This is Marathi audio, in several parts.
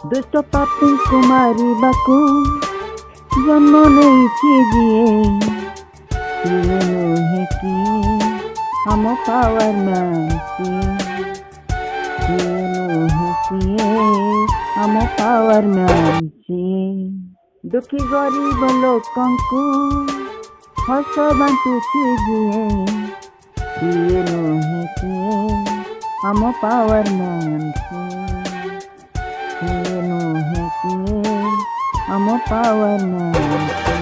दुष्ट पापी कुमारी बाकू जन्म नहीं जिए किए नुहे किए हम पावर मानसी किए नुहे किए हम पावर मानसी दुखी गरीब लोकंकु हस बांटुची जिए किए नुहे किए हम पावर मानसी किए नुहे किए हम पावर मानसी।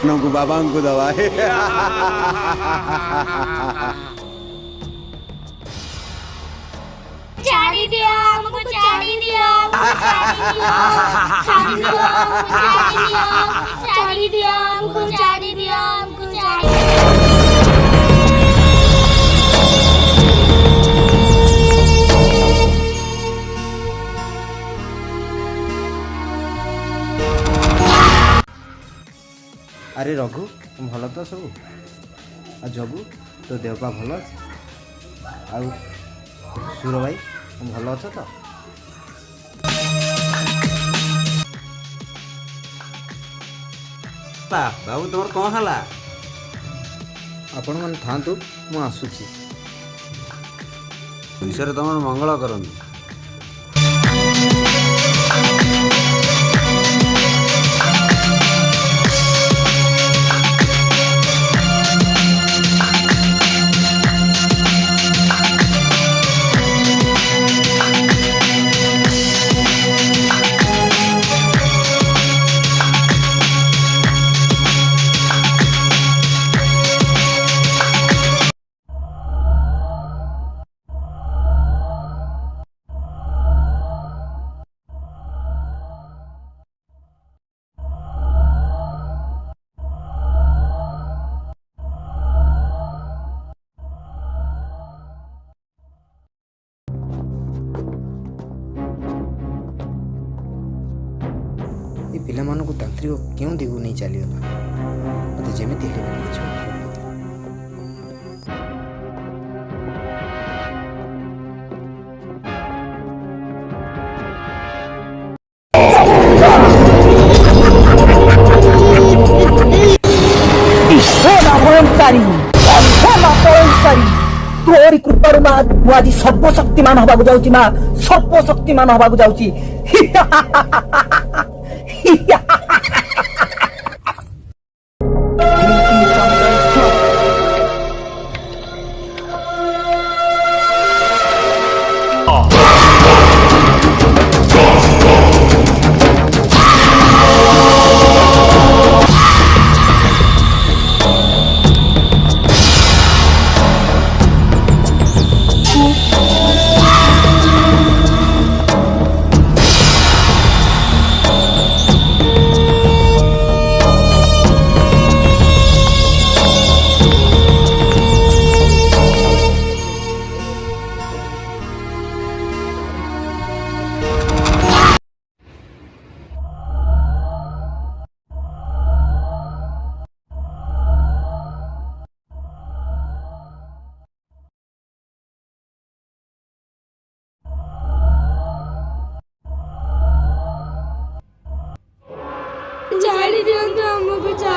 Nunggu babangku dah wah. Cari dia, aku cari dia, cari dia, cari dia, aku cari dia, aku cari dia. अरे रघु तुम भल तो सब आ जगू तो देहपा भल आ सुर भाई तुम भल अछ तो बाबू तुम कौन हला आपण मन थांतु मु आसुची ईश्वर तुम मंगल करन। ये पिला मानक तांत्रिक क्यों दिगु नहीं चलीगला मत जमीती तोरी कृपार माँ मुझे सर्वशक्तिमान हवा जाऊँ माँ सर्वशक्तिमान हवा जाऊँ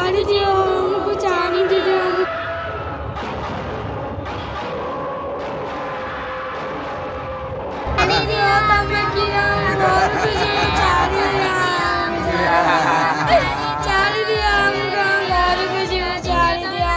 छाड़ी दियो हमको छाड़ी दियो छाड़ी दियो तमे किया हमको छाड़ी दियो हमको यार कुछ छाड़ी दियो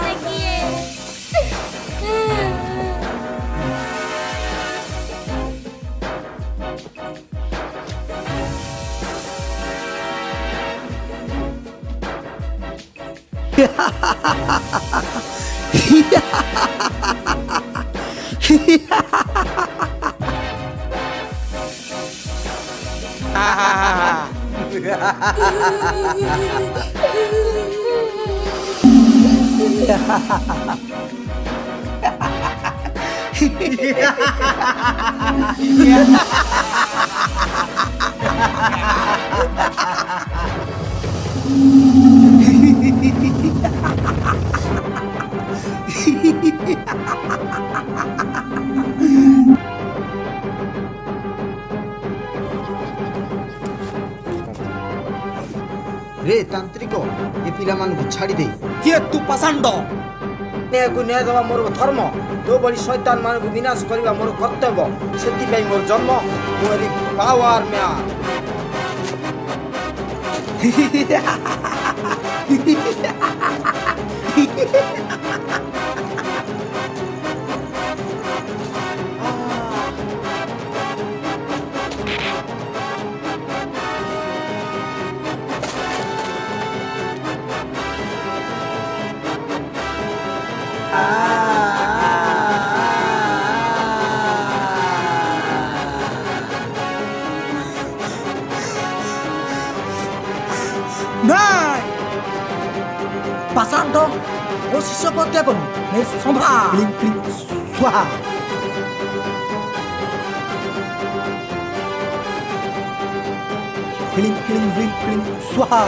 रे तांत्रिक ये पिला मानकु छाड़ी दे କିଏ ତୁ ପାଷାଣ୍ଡ न्यायକୁ न्याय ଦେବା ମୋର ଧର୍ମ ତୋ ଭଳି ଶୈତାନ ମାନଙ୍କୁ ବିନାଶ କରିବା ମୋର କର୍ତ୍ତବ୍ୟ ସେଥିପାଇଁ ମୋର ଜନ୍ମ ମୁଁ ହେଲି ପାୱାର ମ୍ୟାନ୍ ନାଇଁ ପାଷାଣ୍ଡ ଓ ଶିଷ୍ୟ ହତ୍ୟା କରୁ ନେ ସମ୍ଭା କ୍ଲିଂ କ୍ଲିଂ ସ୍ୱାହା କ୍ଲିଂ କ୍ଲିଂ କ୍ଲିଂ କ୍ଲିଂ ସ୍ୱାହା